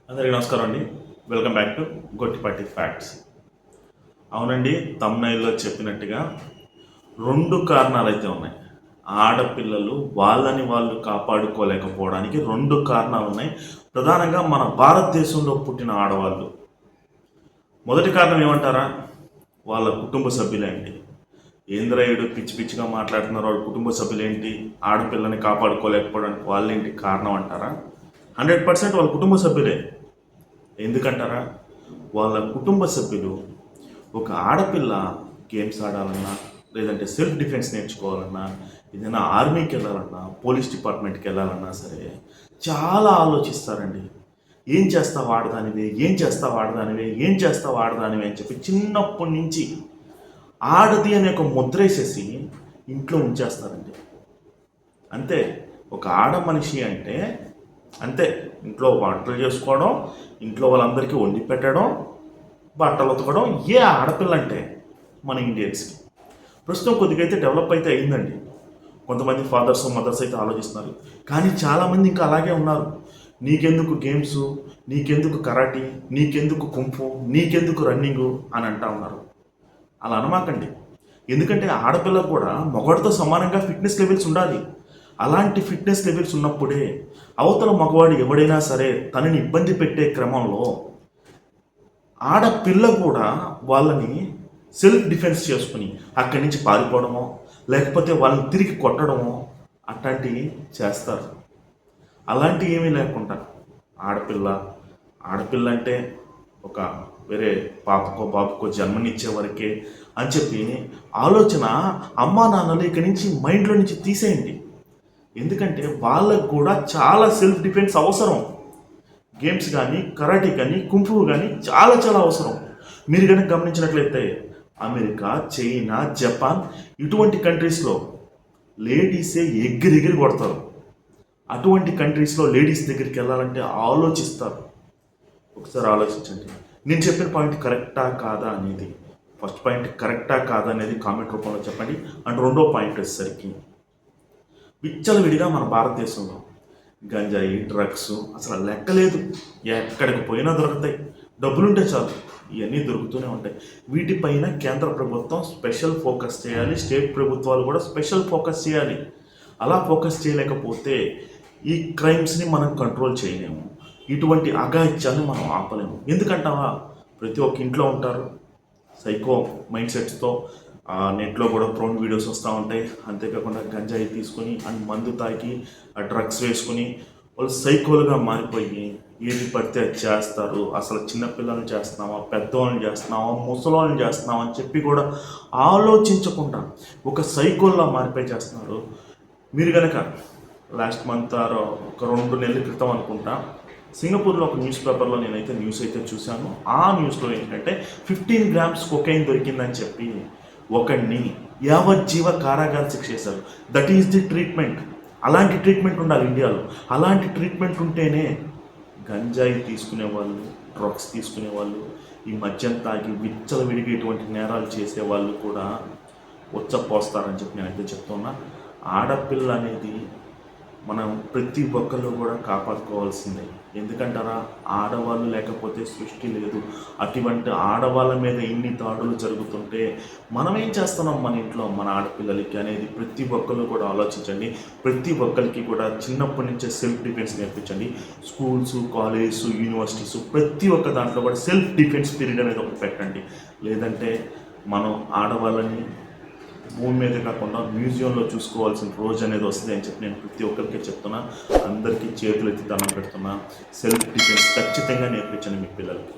అందరికీ నమస్కారం అండి. Welcome back to Gottipati facts. అవునండి, తమ్నైల్లో చెప్పినట్టుగా 2 కారణాలైతే ఉన్నాయి. ఆడపిల్లలు వాళ్ళని వాళ్ళు కాపాడుకోలేకపోవడానికి 2 కారణాలు ఉన్నాయి. ప్రధానంగా మన భారతదేశంలో పుట్టిన ఆడవాళ్ళు. మొదటి కారణం ఏమంటారా? వాళ్ళ కుటుంబ సభ్యులే అండి. ఏంద్రయుడు పిచ్చి పిచ్చిగా మాట్లాడుతున్నారు, వాళ్ళ కుటుంబ సభ్యులేంటి, ఆడపిల్లని కాపాడుకోలేకపోవడానికి వాళ్ళేంటి కారణం అంటారా? 100% వాళ్ళ కుటుంబ సభ్యులే. ఎందుకంటారా? వాళ్ళ కుటుంబ సభ్యులు ఒక ఆడపిల్ల గేమ్స్ ఆడాలన్నా, లేదంటే సెల్ఫ్ డిఫెన్స్ నేర్చుకోవాలన్నా, ఏదైనా ఆర్మీకి వెళ్ళాలన్నా, పోలీస్ డిపార్ట్మెంట్కి వెళ్ళాలన్నా సరే చాలా ఆలోచిస్తారండి. ఏం చేస్తావు ఆడదానివే, ఏం చేస్తావు ఆడదానివే, ఏం చేస్తావు ఆడదానివే అని చెప్పి చిన్నప్పటి నుంచి ఆడది అనే ఒక ముద్రేసేసి ఇంట్లో ఉంచేస్తారండి. అంతే. ఒక ఆడ మనిషి అంటే అంతే. ఇంట్లో వంటలు చేసుకోవడం, ఇంట్లో వాళ్ళందరికీ వండి పెట్టడం, బట్టలు ఉతకడం, ఏ ఆడపిల్ల అంటే మన ఇండియన్స్కి. ప్రస్తుతం కొద్దిగా అయితే డెవలప్ అయితే అయిందండి. కొంతమంది ఫాదర్స్ మదర్స్ అయితే ఆలోచిస్తున్నారు. కానీ చాలామంది ఇంకా అలాగే ఉన్నారు. నీకెందుకు గేమ్స్, నీకెందుకు కరాటీ, నీకెందుకు కుంఫు, నీకెందుకు రన్నింగు అని అంటా ఉన్నారు. అలా అనమాకండి. ఎందుకంటే ఆడపిల్లకు కూడా మగవాడితో సమానంగా ఫిట్నెస్ లెవెల్స్ ఉండాలి. అలాంటి ఫిట్నెస్ లెవెల్స్ ఉన్నప్పుడే అవతల మగవాడు ఎవడైనా సరే తనని ఇబ్బంది పెట్టే క్రమంలో ఆడపిల్ల కూడా వాళ్ళని సెల్ఫ్ డిఫెన్స్ చేసుకుని అక్కడి నుంచి పారిపోవడమో, లేకపోతే వాళ్ళని తిరిగి కొట్టడమో అట్లాంటివి చేస్తారు. అలాంటివి ఏమీ లేకుండా ఆడపిల్ల ఆడపిల్ల అంటే ఒక వేరే పాపకో బాబుకో జన్మనిచ్చే వరకే అని చెప్పి ఆలోచన అమ్మా నాన్నలు ఇక్కడి నుంచి మైండ్లో నుంచి తీసేయండి. ఎందుకంటే వాళ్ళకు కూడా చాలా సెల్ఫ్ డిఫెన్స్ అవసరం. గేమ్స్ కానీ, కరాటే కానీ, కుంఫు కానీ చాలా చాలా అవసరం. మీరు కనుక గమనించినట్లయితే అమెరికా, చైనా, జపాన్ ఇటువంటి కంట్రీస్లో లేడీసే ఎగిరి కొడతారు. అటువంటి కంట్రీస్లో లేడీస్ దగ్గరికి వెళ్ళాలంటే ఆలోచిస్తారు. ఒకసారి ఆలోచించండి. నేను చెప్పిన పాయింట్ కరెక్టా కాదా అనేది, ఫస్ట్ పాయింట్ కరెక్టా కాదా అనేది కామెంట్ రూపంలో చెప్పండి. అండ్ రెండో పాయింట్ వచ్చేసరికి విచ్చలవిడిగా మన భారతదేశంలో గంజాయి, డ్రగ్స్ అసలు లెక్కలేదు. ఎక్కడికి పోయినా దొరుకుతాయి. డబ్బులుంటే చాలు ఇవన్నీ దొరుకుతూనే ఉంటాయి. వీటిపైన కేంద్ర ప్రభుత్వం స్పెషల్ ఫోకస్ చేయాలి. స్టేట్ ప్రభుత్వాలు కూడా స్పెషల్ ఫోకస్ చేయాలి. అలా ఫోకస్ చేయలేకపోతే ఈ క్రైమ్స్ని మనం కంట్రోల్ చేయలేము. ఇటువంటి అఘాయిత్యాన్ని మనం ఆపలేము. ఎందుకంటావా? ప్రతి ఒక్క ఇంట్లో ఉంటారు సైకో మైండ్ సెట్స్తో. నెట్లో కూడా ప్రోన్ వీడియోస్ వస్తూ ఉంటాయి. అంతేకాకుండా గంజాయి తీసుకొని అండ్ మందు తాగి డ్రగ్స్ వేసుకుని వాళ్ళు సైకోలుగా మారిపోయి ఏది పడితే అది చేస్తారు. అసలు చిన్నపిల్లల్ని చేస్తున్నావా, పెద్దవాళ్ళని చేస్తున్నావా, ముసలోళ్ళని చేస్తున్నావా అని చెప్పి కూడా ఆలోచించకుండా ఒక సైకోల్లా మారిపోయి చేస్తున్నారు. మీరు కనుక లాస్ట్ మంత్ ఒక 2 నెలల క్రితం అనుకుంటా సింగపూర్లో ఒక న్యూస్ పేపర్లో నేనైతే న్యూస్ అయితే చూశాను. ఆ న్యూస్లో ఏంటంటే 15 గ్రామ్స్ కొకైన్ దొరికిందని చెప్పి ఒకడిని యావజ్జీవ కారాగార శిక్ష చేశారు. That is the treatment. అలాంటి ట్రీట్మెంట్ ఉండాలి ఇండియాలో. అలాంటి ట్రీట్మెంట్ ఉంటేనే గంజాయి తీసుకునే వాళ్ళు, డ్రగ్స్ తీసుకునే వాళ్ళు, ఈ మద్యం తాగి విచ్చలవిడిగా ఇటువంటి నేరాలు చేసే వాళ్ళు కూడా వచ్చపోస్తారని చెప్పి నేనైతే చెప్తున్నా. ఆడపిల్ల అనేది మనం ప్రతి ఒక్కళ్ళు కూడా కాపాడుకోవాల్సిందే. ఎందుకంటారా? ఆడవాళ్ళు లేకపోతే సృష్టి లేదు. అటువంటి ఆడవాళ్ళ మీద ఇన్ని దాడులు జరుగుతుంటే మనం ఏం చేస్తున్నాం మన ఇంట్లో మన ఆడపిల్లలకి అనేది ప్రతి ఒక్కళ్ళు కూడా ఆలోచించండి. ప్రతి ఒక్కరికి కూడా చిన్నప్పటి నుంచే సెల్ఫ్ డిఫెన్స్ నేర్పించండి. స్కూల్స్, కాలేజెస్, యూనివర్సిటీస్ ప్రతి ఒక్క దాంట్లో కూడా సెల్ఫ్ డిఫెన్స్ పీరియడ్ అనేది ఒకటి పెట్టండి. లేదంటే మనం ఆడవాళ్ళని భూమి మీద కాకుండా మ్యూజియంలో చూసుకోవాల్సిన రోజు అనేది వస్తుంది అని చెప్పి నేను ప్రతి ఒక్కరికి చెప్తున్నా. అందరికీ చేతులు ఎత్తి దండం పెడుతున్నా. సెల్ఫ్ డిఫెన్స్ ఖచ్చితంగా నేర్పించండి మీ పిల్లలకి.